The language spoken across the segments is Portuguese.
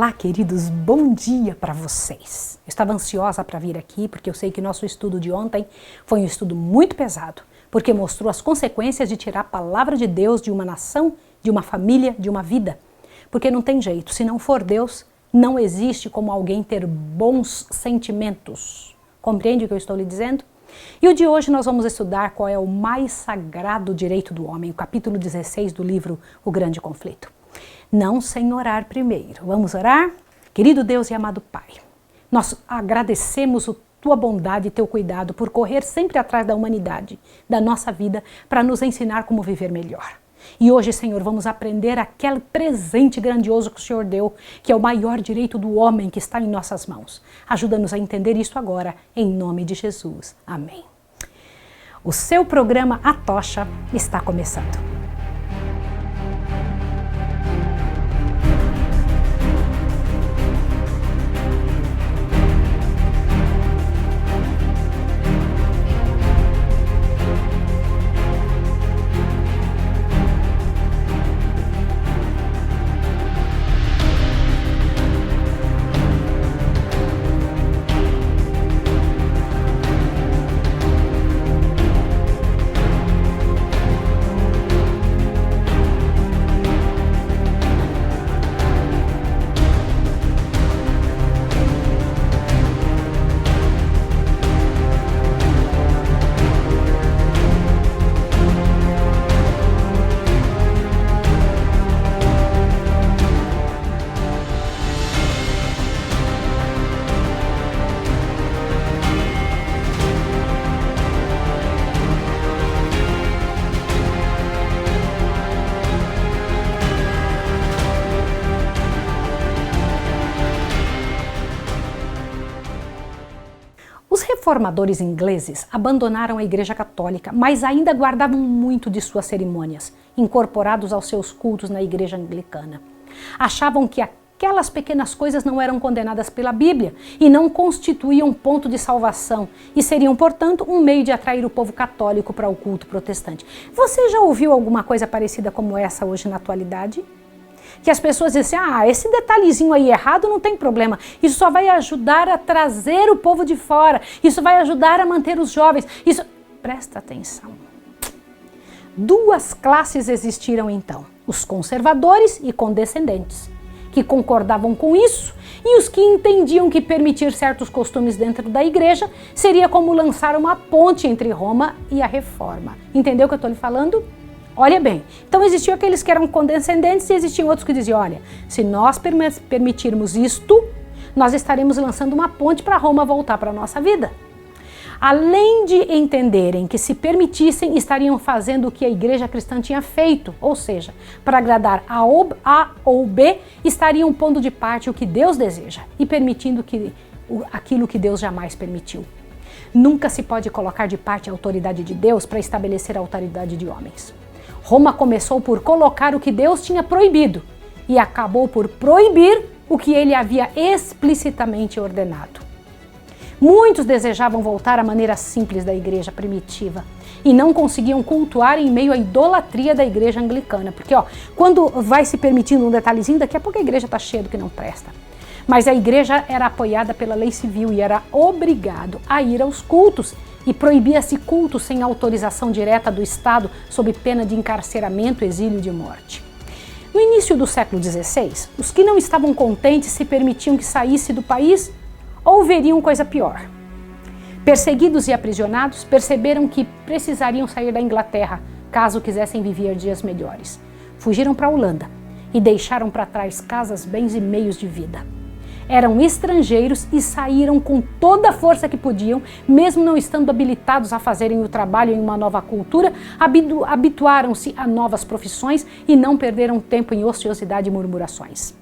Olá, queridos, bom dia para vocês. Eu estava ansiosa para vir aqui porque eu sei que nosso estudo de ontem foi um estudo muito pesado, porque mostrou as consequências de tirar a palavra de Deus de uma nação, de uma família, de uma vida. Porque não tem jeito, se não for Deus, não existe como alguém ter bons sentimentos. Compreende o que eu estou lhe dizendo? E o de hoje nós vamos estudar qual é o mais sagrado direito do homem, o capítulo 16 do livro O Grande Conflito. Não sem orar primeiro. Vamos orar? Querido Deus e amado Pai, nós agradecemos a Tua bondade e Teu cuidado por correr sempre atrás da humanidade, da nossa vida, para nos ensinar como viver melhor. E hoje, Senhor, vamos aprender aquele presente grandioso que o Senhor deu, que é o maior direito do homem que está em nossas mãos. Ajuda-nos a entender isso agora, em nome de Jesus. Amém. O seu programa A Tocha está começando. Os reformadores ingleses abandonaram a Igreja Católica, mas ainda guardavam muito de suas cerimônias, incorporados aos seus cultos na Igreja Anglicana. Achavam que aquelas pequenas coisas não eram condenadas pela Bíblia e não constituíam ponto de salvação e seriam, portanto, um meio de atrair o povo católico para o culto protestante. Você já ouviu alguma coisa parecida como essa hoje na atualidade? Que as pessoas dizem assim, esse detalhezinho aí errado não tem problema, isso só vai ajudar a trazer o povo de fora, isso vai ajudar a manter os jovens, isso... Presta atenção. Duas classes existiram então, os conservadores e condescendentes, que concordavam com isso, e os que entendiam que permitir certos costumes dentro da igreja seria como lançar uma ponte entre Roma e a Reforma. Entendeu o que eu estou lhe falando? Olha bem, então existiam aqueles que eram condescendentes e existiam outros que diziam, olha, se nós permitirmos isto, nós estaremos lançando uma ponte para Roma voltar para a nossa vida. Além de entenderem que se permitissem, estariam fazendo o que a igreja cristã tinha feito, ou seja, para agradar a ou B, estariam pondo de parte o que Deus deseja e permitindo aquilo que Deus jamais permitiu. Nunca se pode colocar de parte a autoridade de Deus para estabelecer a autoridade de homens. Roma começou por colocar o que Deus tinha proibido e acabou por proibir o que ele havia explicitamente ordenado. Muitos desejavam voltar à maneira simples da igreja primitiva e não conseguiam cultuar em meio à idolatria da igreja anglicana, porque quando vai se permitindo um detalhezinho, daqui a pouco a igreja está cheia do que não presta. Mas a igreja era apoiada pela lei civil e era obrigado a ir aos cultos, e proibia-se culto sem autorização direta do Estado, sob pena de encarceramento, exílio e de morte. No início do século XVI, os que não estavam contentes se permitiam que saísse do país ou veriam coisa pior. Perseguidos e aprisionados, perceberam que precisariam sair da Inglaterra, caso quisessem viver dias melhores. Fugiram para a Holanda e deixaram para trás casas, bens e meios de vida. Eram estrangeiros e saíram com toda a força que podiam, mesmo não estando habilitados a fazerem o trabalho em uma nova cultura, habituaram-se a novas profissões e não perderam tempo em ociosidade e murmurações.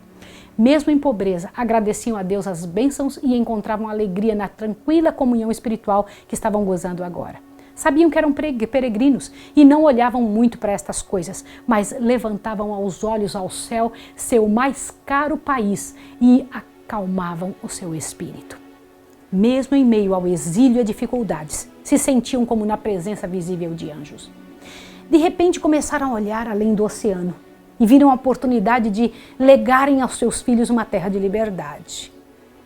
Mesmo em pobreza, agradeciam a Deus as bênçãos e encontravam alegria na tranquila comunhão espiritual que estavam gozando agora. Sabiam que eram peregrinos e não olhavam muito para estas coisas, mas levantavam aos olhos ao céu, seu mais caro país, e acalmavam o seu espírito. Mesmo em meio ao exílio e a dificuldades, se sentiam como na presença visível de anjos. De repente começaram a olhar além do oceano e viram a oportunidade de legarem aos seus filhos uma terra de liberdade.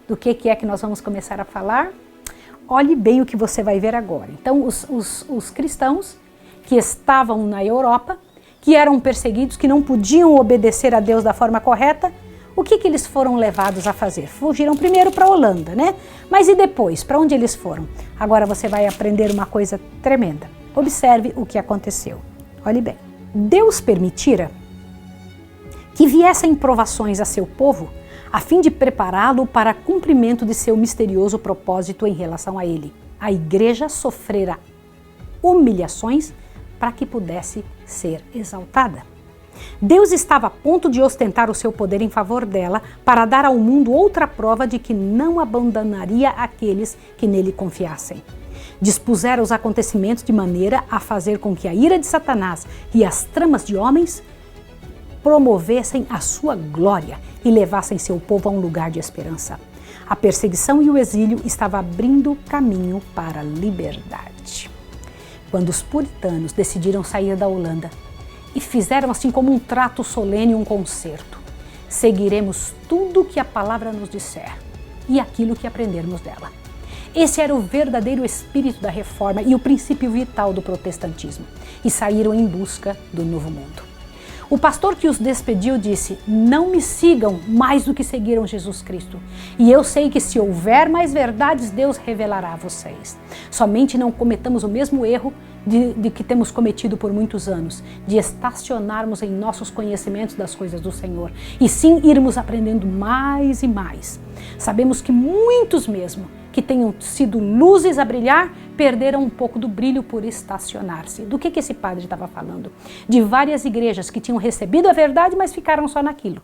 Do que é que nós vamos começar a falar? Olhe bem o que você vai ver agora. Então, os cristãos que estavam na Europa, que eram perseguidos, que não podiam obedecer a Deus da forma correta, o que eles foram levados a fazer? Fugiram primeiro para a Holanda, né? Mas e depois? Para onde eles foram? Agora você vai aprender uma coisa tremenda. Observe o que aconteceu. Olhe bem. Deus permitira que viessem provações a seu povo a fim de prepará-lo para cumprimento de seu misterioso propósito em relação a ele. A igreja sofrera humilhações para que pudesse ser exaltada. Deus estava a ponto de ostentar o seu poder em favor dela para dar ao mundo outra prova de que não abandonaria aqueles que nele confiassem. Dispusera os acontecimentos de maneira a fazer com que a ira de Satanás e as tramas de homens promovessem a sua glória e levassem seu povo a um lugar de esperança. A perseguição e o exílio estavam abrindo caminho para a liberdade. Quando os puritanos decidiram sair da Holanda e fizeram assim como um trato solene, um concerto, seguiremos tudo o que a palavra nos disser e aquilo que aprendermos dela. Esse era o verdadeiro espírito da reforma e o princípio vital do protestantismo, e saíram em busca do novo mundo. O pastor que os despediu disse: não me sigam mais do que seguiram Jesus Cristo. E eu sei que se houver mais verdades, Deus revelará a vocês. Somente não cometamos o mesmo erro de que temos cometido por muitos anos, de estacionarmos em nossos conhecimentos das coisas do Senhor, e sim irmos aprendendo mais e mais. Sabemos que muitos mesmo, que tenham sido luzes a brilhar, perderam um pouco do brilho por estacionar-se. Do que esse padre estava falando? De várias igrejas que tinham recebido a verdade, mas ficaram só naquilo.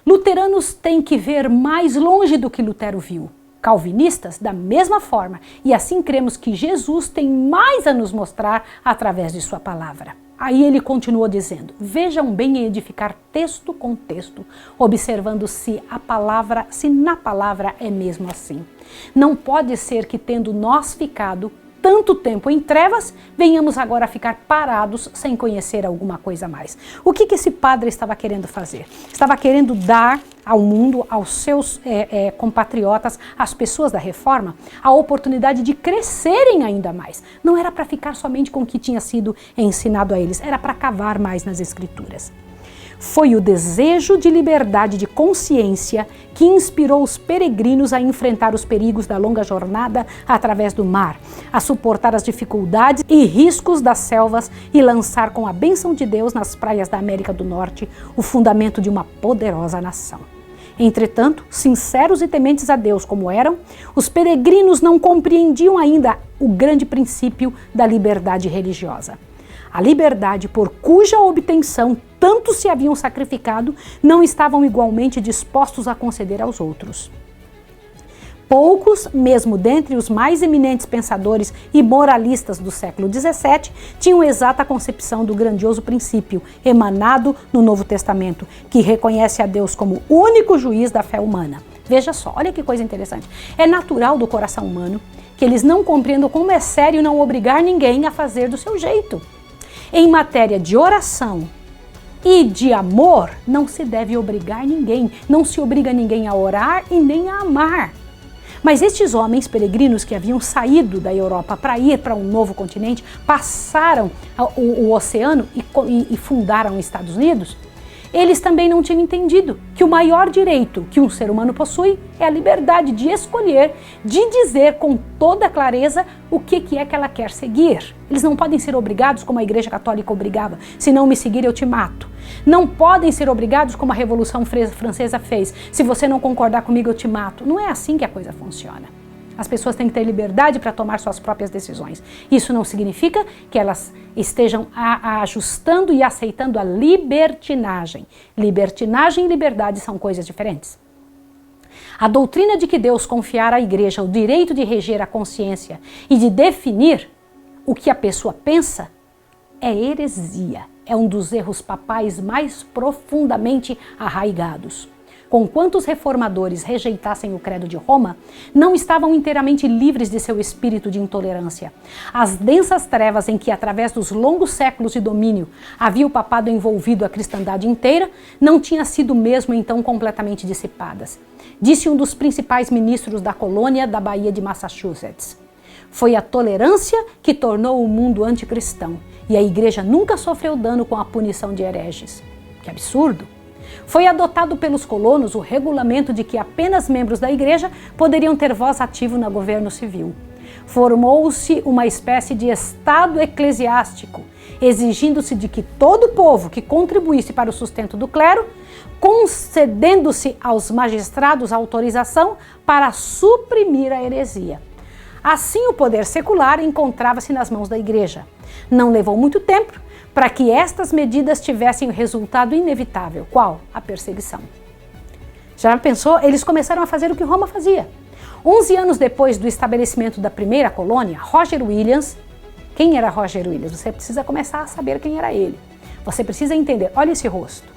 Luteranos têm que ver mais longe do que Lutero viu. Calvinistas, da mesma forma, e assim cremos que Jesus tem mais a nos mostrar através de sua palavra. Aí ele continuou dizendo: vejam bem em edificar texto com texto, observando se na palavra é mesmo assim. Não pode ser que, tendo nós ficado tanto tempo em trevas, venhamos agora a ficar parados sem conhecer alguma coisa mais. O que esse padre estava querendo fazer? Estava querendo dar ao mundo, aos seus compatriotas, às pessoas da reforma, a oportunidade de crescerem ainda mais. Não era para ficar somente com o que tinha sido ensinado a eles, era para cavar mais nas Escrituras. Foi o desejo de liberdade de consciência que inspirou os peregrinos a enfrentar os perigos da longa jornada através do mar, a suportar as dificuldades e riscos das selvas e lançar com a bênção de Deus nas praias da América do Norte o fundamento de uma poderosa nação. Entretanto, sinceros e tementes a Deus como eram, os peregrinos não compreendiam ainda o grande princípio da liberdade religiosa. A liberdade por cuja obtenção tanto se haviam sacrificado, não estavam igualmente dispostos a conceder aos outros. Poucos, mesmo dentre os mais eminentes pensadores e moralistas do século XVII, tinham exata concepção do grandioso princípio emanado no Novo Testamento, que reconhece a Deus como único juiz da fé humana. Veja só, olha que coisa interessante. É natural do coração humano que eles não compreendam como é sério não obrigar ninguém a fazer do seu jeito. Em matéria de oração e de amor, não se deve obrigar ninguém, não se obriga ninguém a orar e nem a amar. Mas estes homens peregrinos que haviam saído da Europa para ir para um novo continente, passaram o oceano e fundaram os Estados Unidos, eles também não tinham entendido que o maior direito que um ser humano possui é a liberdade de escolher, de dizer com toda clareza o que é que ela quer seguir. Eles não podem ser obrigados como a Igreja Católica obrigava: se não me seguir eu te mato. Não podem ser obrigados como a Revolução Francesa fez: se você não concordar comigo eu te mato. Não é assim que a coisa funciona. As pessoas têm que ter liberdade para tomar suas próprias decisões. Isso não significa que elas estejam ajustando e aceitando a libertinagem. Libertinagem e liberdade são coisas diferentes. A doutrina de que Deus confiara à igreja o direito de reger a consciência e de definir o que a pessoa pensa é heresia. É um dos erros papais mais profundamente arraigados. Conquanto os reformadores rejeitassem o credo de Roma, não estavam inteiramente livres de seu espírito de intolerância. As densas trevas em que, através dos longos séculos de domínio, havia o papado envolvido a cristandade inteira, não tinham sido mesmo então completamente dissipadas. Disse um dos principais ministros da colônia da Baía de Massachusetts: foi a tolerância que tornou o mundo anticristão, e a igreja nunca sofreu dano com a punição de hereges. Que absurdo! Foi adotado pelos colonos o regulamento de que apenas membros da igreja poderiam ter voz ativa no governo civil. Formou-se uma espécie de estado eclesiástico, exigindo-se de que todo o povo que contribuísse para o sustento do clero, concedendo-se aos magistrados autorização para suprimir a heresia. Assim, o poder secular encontrava-se nas mãos da igreja. Não levou muito tempo para que estas medidas tivessem o resultado inevitável. Qual? A perseguição. Já pensou? Eles começaram a fazer o que Roma fazia. 11 anos depois do estabelecimento da primeira colônia, Roger Williams... Quem era Roger Williams? Você precisa começar a saber quem era ele. Você precisa entender. Olha esse rosto.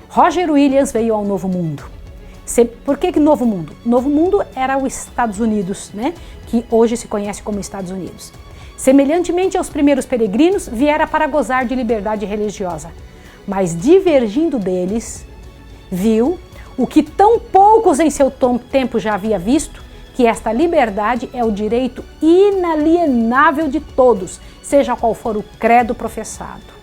Roger Williams veio ao Novo Mundo. Por que Novo Mundo? Novo Mundo era os Estados Unidos, né? Que hoje se conhece como Estados Unidos. Semelhantemente aos primeiros peregrinos, viera para gozar de liberdade religiosa, mas divergindo deles, viu o que tão poucos em seu tempo já havia visto, que esta liberdade é o direito inalienável de todos, seja qual for o credo professado.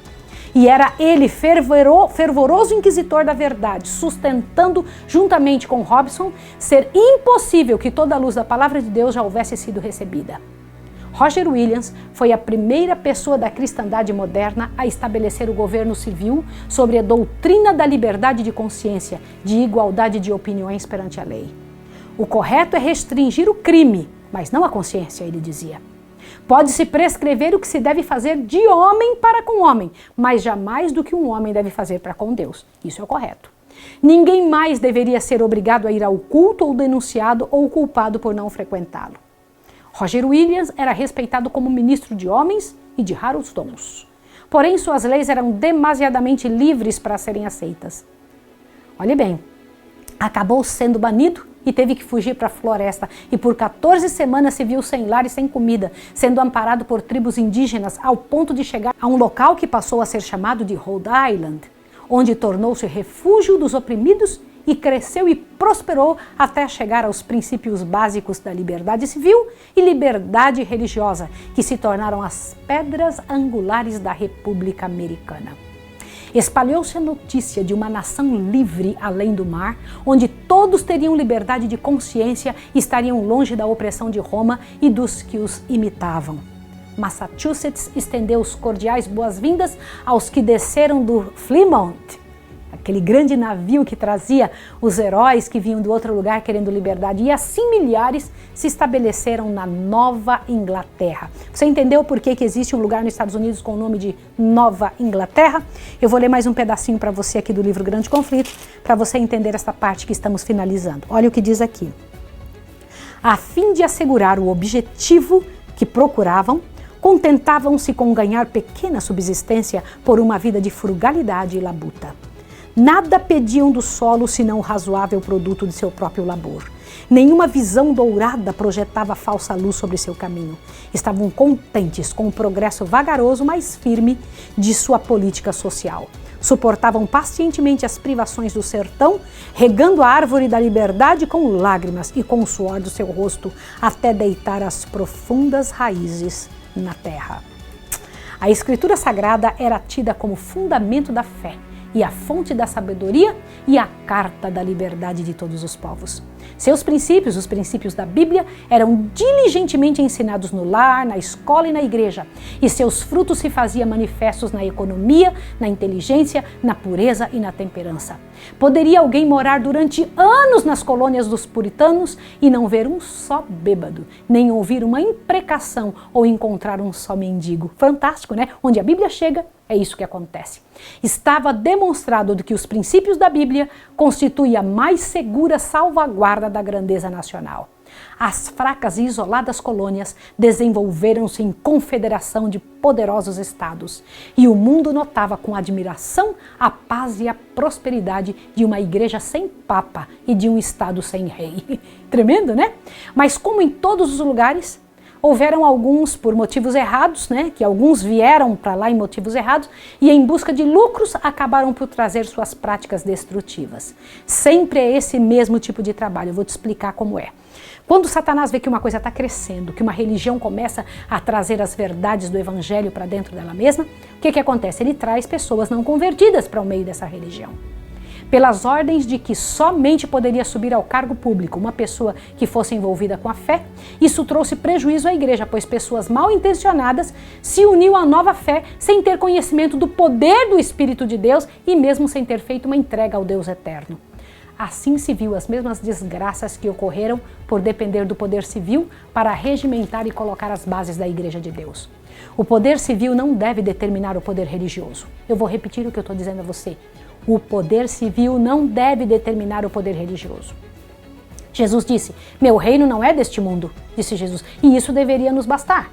E era ele, fervoroso inquisitor da verdade, sustentando, juntamente com Robson, ser impossível que toda a luz da palavra de Deus já houvesse sido recebida. Roger Williams foi a primeira pessoa da cristandade moderna a estabelecer o governo civil sobre a doutrina da liberdade de consciência, de igualdade de opiniões perante a lei. O correto é restringir o crime, mas não a consciência, ele dizia. Pode-se prescrever o que se deve fazer de homem para com homem, mas jamais do que um homem deve fazer para com Deus. Isso é o correto. Ninguém mais deveria ser obrigado a ir ao culto ou denunciado ou culpado por não frequentá-lo. Roger Williams era respeitado como ministro de homens e de raros dons. Porém, suas leis eram demasiadamente livres para serem aceitas. Olhe bem, acabou sendo banido e teve que fugir para a floresta, e por 14 semanas se viu sem lar e sem comida, sendo amparado por tribos indígenas ao ponto de chegar a um local que passou a ser chamado de Rhode Island, onde tornou-se refúgio dos oprimidos e cresceu e prosperou até chegar aos princípios básicos da liberdade civil e liberdade religiosa, que se tornaram as pedras angulares da República Americana. Espalhou-se a notícia de uma nação livre além do mar, onde todos teriam liberdade de consciência e estariam longe da opressão de Roma e dos que os imitavam. Massachusetts estendeu os cordiais boas-vindas aos que desceram do Plymouth, aquele grande navio que trazia os heróis que vinham do outro lugar querendo liberdade. E assim milhares se estabeleceram na Nova Inglaterra. Você entendeu por que existe um lugar nos Estados Unidos com o nome de Nova Inglaterra? Eu vou ler mais um pedacinho para você aqui do livro Grande Conflito, para você entender esta parte que estamos finalizando. Olha o que diz aqui. A fim de assegurar o objetivo que procuravam, contentavam-se com ganhar pequena subsistência por uma vida de frugalidade e labuta. Nada pediam do solo senão o razoável produto de seu próprio labor. Nenhuma visão dourada projetava falsa luz sobre seu caminho. Estavam contentes com o progresso vagaroso, mas firme, de sua política social. Suportavam pacientemente as privações do sertão, regando a árvore da liberdade com lágrimas e com o suor do seu rosto, até deitar as profundas raízes na terra. A Escritura Sagrada era tida como fundamento da fé e a fonte da sabedoria e a carta da liberdade de todos os povos. Seus princípios, os princípios da Bíblia, eram diligentemente ensinados no lar, na escola e na igreja, e seus frutos se faziam manifestos na economia, na inteligência, na pureza e na temperança. Poderia alguém morar durante anos nas colônias dos puritanos e não ver um só bêbado, nem ouvir uma imprecação ou encontrar um só mendigo. Fantástico, né? Onde a Bíblia chega, é isso que acontece. Estava demonstrado que os princípios da Bíblia constituem a mais segura salvaguarda da grandeza nacional. As fracas e isoladas colônias desenvolveram-se em confederação de poderosos estados, e o mundo notava com admiração a paz e a prosperidade de uma igreja sem papa e de um estado sem rei. Tremendo, né? Mas como em todos os lugares, houveram alguns por motivos errados, né? Que alguns vieram para lá em motivos errados e em busca de lucros acabaram por trazer suas práticas destrutivas. Sempre é esse mesmo tipo de trabalho, eu vou te explicar como é. Quando Satanás vê que uma coisa está crescendo, que uma religião começa a trazer as verdades do evangelho para dentro dela mesma, o que acontece? Ele traz pessoas não convertidas para o meio dessa religião. Pelas ordens de que somente poderia subir ao cargo público uma pessoa que fosse envolvida com a fé, isso trouxe prejuízo à igreja, pois pessoas mal intencionadas se uniam à nova fé sem ter conhecimento do poder do Espírito de Deus e mesmo sem ter feito uma entrega ao Deus eterno. Assim se viu as mesmas desgraças que ocorreram por depender do poder civil para regimentar e colocar as bases da Igreja de Deus. O poder civil não deve determinar o poder religioso. Eu vou repetir o que eu estou dizendo a você. O poder civil não deve determinar o poder religioso. Jesus disse, meu reino não é deste mundo, disse Jesus, e isso deveria nos bastar.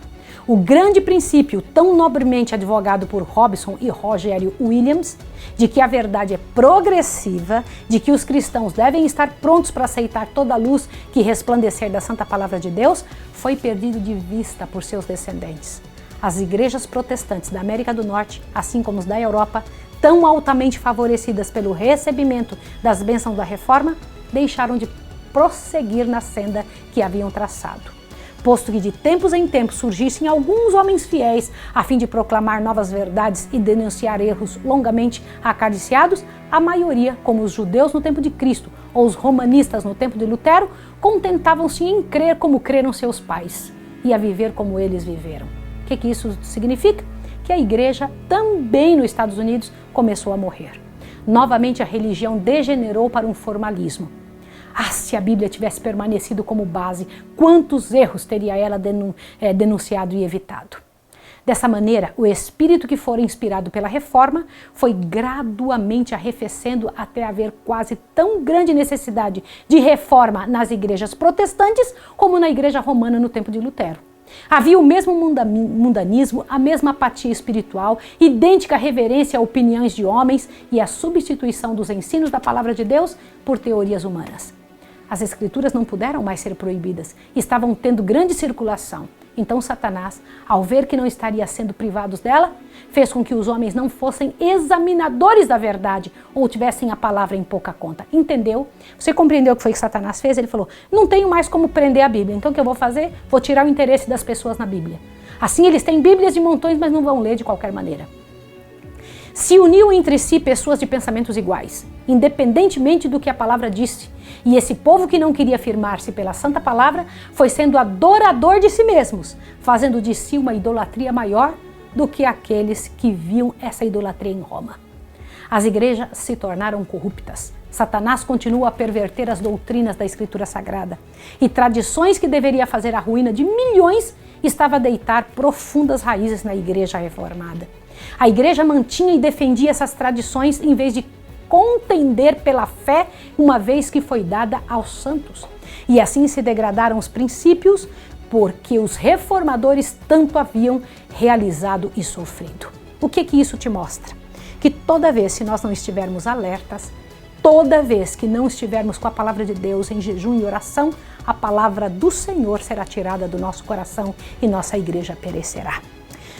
O grande princípio, tão nobremente advogado por Robson e Rogério Williams, de que a verdade é progressiva, de que os cristãos devem estar prontos para aceitar toda a luz que resplandecer da Santa Palavra de Deus, foi perdido de vista por seus descendentes. As igrejas protestantes da América do Norte, assim como os da Europa, tão altamente favorecidas pelo recebimento das bênçãos da Reforma, deixaram de prosseguir na senda que haviam traçado. Posto que de tempos em tempos surgissem alguns homens fiéis a fim de proclamar novas verdades e denunciar erros longamente acariciados, a maioria, como os judeus no tempo de Cristo ou os romanistas no tempo de Lutero, contentavam-se em crer como creram seus pais e a viver como eles viveram. O que isso significa? Que a igreja também nos Estados Unidos começou a morrer. Novamente a religião degenerou para um formalismo. Se a Bíblia tivesse permanecido como base, quantos erros teria ela denunciado e evitado? Dessa maneira, o espírito que fora inspirado pela reforma foi gradualmente arrefecendo até haver quase tão grande necessidade de reforma nas igrejas protestantes como na igreja romana no tempo de Lutero. Havia o mesmo mundanismo, a mesma apatia espiritual, idêntica reverência a opiniões de homens e a substituição dos ensinos da palavra de Deus por teorias humanas. As escrituras não puderam mais ser proibidas, estavam tendo grande circulação. Então Satanás, ao ver que não estaria sendo privados dela, fez com que os homens não fossem examinadores da verdade ou tivessem a palavra em pouca conta. Entendeu? Você compreendeu o que foi que Satanás fez? Ele falou, não tenho mais como prender a Bíblia, então o que eu vou fazer? Vou tirar o interesse das pessoas na Bíblia. Assim eles têm Bíblias de montões, mas não vão ler de qualquer maneira. Se uniu entre si pessoas de pensamentos iguais, independentemente do que a palavra disse. E esse povo que não queria firmar-se pela santa palavra foi sendo adorador de si mesmos, fazendo de si uma idolatria maior do que aqueles que viam essa idolatria em Roma. As igrejas se tornaram corruptas. Satanás continua a perverter as doutrinas da Escritura Sagrada. E tradições que deveria fazer a ruína de milhões estava a deitar profundas raízes na igreja reformada. A igreja mantinha e defendia essas tradições em vez de contender pela fé, uma vez que foi dada aos santos. E assim se degradaram os princípios, porque os reformadores tanto haviam realizado e sofrido. O que isso te mostra? Que toda vez que nós não estivermos alertas, toda vez que não estivermos com a palavra de Deus em jejum e oração, a palavra do Senhor será tirada do nosso coração e nossa igreja perecerá.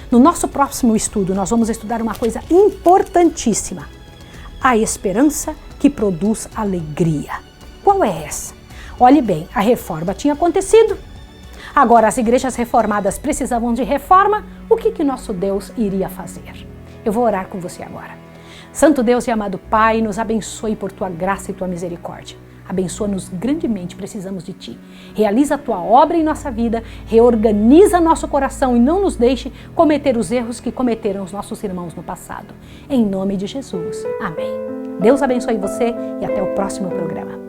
No nosso próximo estudo, nós vamos estudar uma coisa importantíssima. A esperança que produz alegria. Qual é essa? Olhe bem, a reforma tinha acontecido. Agora as igrejas reformadas precisavam de reforma. O que nosso Deus iria fazer? Eu vou orar com você agora. Santo Deus e amado Pai, nos abençoe por tua graça e tua misericórdia. Abençoa-nos grandemente, precisamos de Ti. Realiza a Tua obra em nossa vida, reorganiza nosso coração e não nos deixe cometer os erros que cometeram os nossos irmãos no passado. Em nome de Jesus. Amém. Deus abençoe você e até o próximo programa.